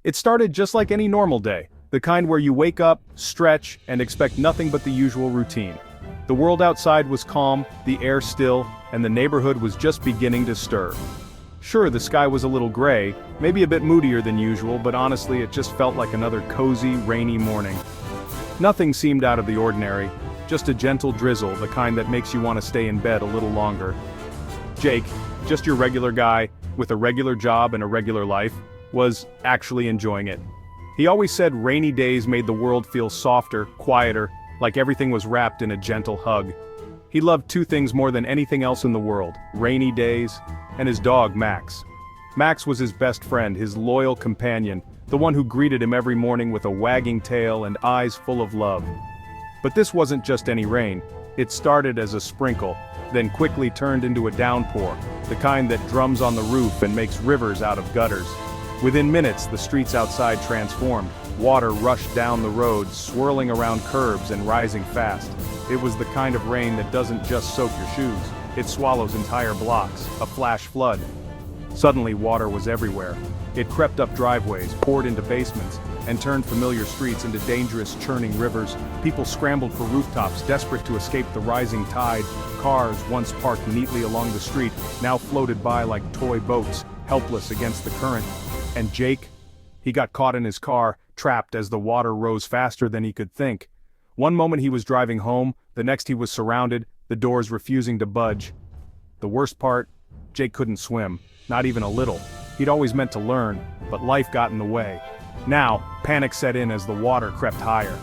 It started just like any normal day, the kind where you wake up, stretch, and expect nothing but the usual routine. The world outside was calm, the air still, and the neighborhood was just beginning to stir. Sure, the sky was a little gray, maybe a bit moodier than usual, but honestly it just felt like another cozy, rainy morning. Nothing seemed out of the ordinary, just a gentle drizzle, the kind that makes you want to stay in bed a little longer. Jake, just your regular guy, with a regular job and a regular life, was actually enjoying it. He always said rainy days made the world feel softer, quieter, like everything was wrapped in a gentle hug. He loved two things more than anything else in the world: rainy days, and his dog Max. Max was his best friend, his loyal companion, the one who greeted him every morning with a wagging tail and eyes full of love. But this wasn't just any rain. It started as a sprinkle, then quickly turned into a downpour, the kind that drums on the roof and makes rivers out of gutters. Within minutes, the streets outside transformed. Water rushed down the roads, swirling around curbs and rising fast. It was the kind of rain that doesn't just soak your shoes, it swallows entire blocks, a flash flood. Suddenly water was everywhere. It crept up driveways, poured into basements, and turned familiar streets into dangerous churning rivers. People scrambled for rooftops, desperate to escape the rising tide. Cars, once parked neatly along the street, now floated by like toy boats, helpless against the current. And Jake? He got caught in his car, trapped as the water rose faster than he could think. One moment he was driving home, the next he was surrounded, the doors refusing to budge. The worst part? Jake couldn't swim, not even a little. He'd always meant to learn, but life got in the way. Now, panic set in as the water crept higher.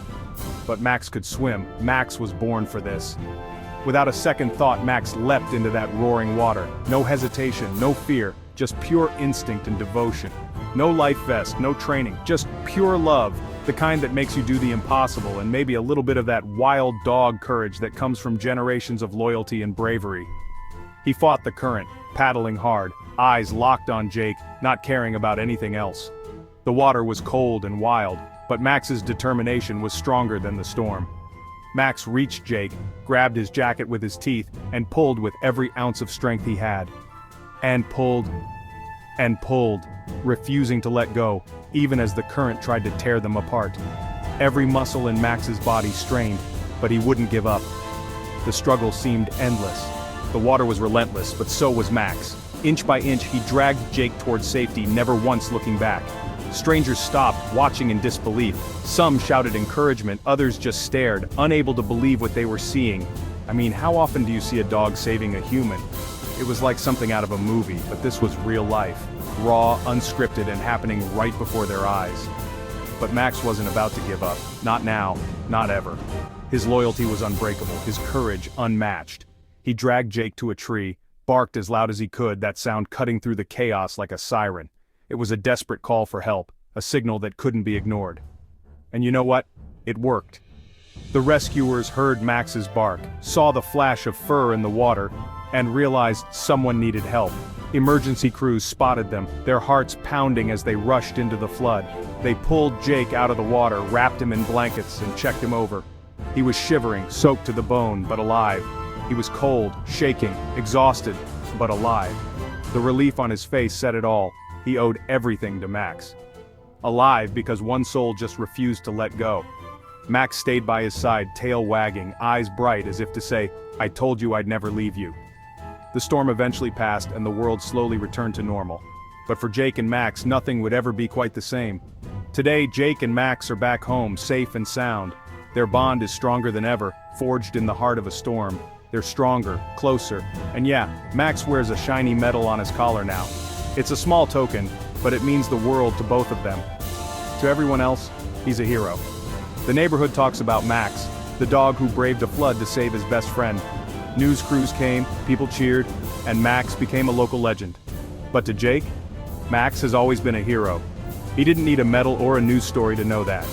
But Max could swim. Max was born for this. Without a second thought, Max leapt into that roaring water. No hesitation, no fear, just pure instinct and devotion. No life vest, no training, just pure love, the kind that makes you do the impossible and maybe a little bit of that wild dog courage that comes from generations of loyalty and bravery. He fought the current, paddling hard, eyes locked on Jake, not caring about anything else. The water was cold and wild, but Max's determination was stronger than the storm. Max reached Jake, grabbed his jacket with his teeth, and pulled with every ounce of strength he had. And pulled, refusing to let go, even as the current tried to tear them apart. Every muscle in Max's body strained, but he wouldn't give up. The struggle seemed endless. The water was relentless, but so was Max. Inch by inch, he dragged Jake towards safety, never once looking back. Strangers stopped, watching in disbelief. Some shouted encouragement, others just stared, unable to believe what they were seeing. I mean, how often do you see a dog saving a human? It was like something out of a movie, but this was real life. Raw, unscripted, and happening right before their eyes. But Max wasn't about to give up. Not now, not ever. His loyalty was unbreakable, his courage unmatched. He dragged Jake to a tree, barked as loud as he could, that sound cutting through the chaos like a siren. It was a desperate call for help, a signal that couldn't be ignored. And you know what? It worked. The rescuers heard Max's bark, saw the flash of fur in the water, and realized someone needed help. Emergency crews spotted them, their hearts pounding as they rushed into the flood. They pulled Jake out of the water, wrapped him in blankets, and checked him over. He was shivering, soaked to the bone, but alive. He was cold, shaking, exhausted, but alive. The relief on his face said it all. He owed everything to Max. Alive because one soul just refused to let go. Max stayed by his side, tail wagging, eyes bright as if to say, "I told you I'd never leave you." The storm eventually passed and the world slowly returned to normal. But for Jake and Max, nothing would ever be quite the same. Today, Jake and Max are back home, safe and sound. Their bond is stronger than ever, forged in the heart of a storm. They're stronger, closer, and yeah, Max wears a shiny medal on his collar now. It's a small token, but it means the world to both of them. To everyone else, he's a hero. The neighborhood talks about Max, the dog who braved a flood to save his best friend. News crews came, people cheered, and Max became a local legend. But to Jake, Max has always been a hero. He didn't need a medal or a news story to know that.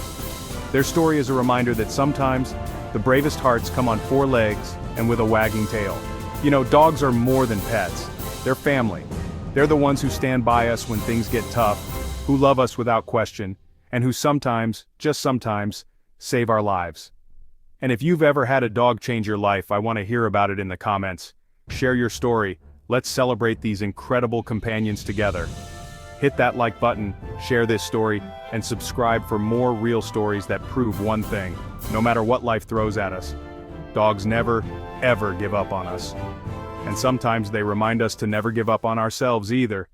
Their story is a reminder that sometimes, the bravest hearts come on four legs and with a wagging tail. You know, dogs are more than pets. They're family. They're the ones who stand by us when things get tough, who love us without question, and who sometimes, just sometimes, save our lives. And if you've ever had a dog change your life, I want to hear about it in the comments. Share your story. Let's celebrate these incredible companions together. Hit that like button, share this story, and subscribe for more real stories that prove one thing: no matter what life throws at us, dogs never, ever give up on us. And sometimes they remind us to never give up on ourselves either.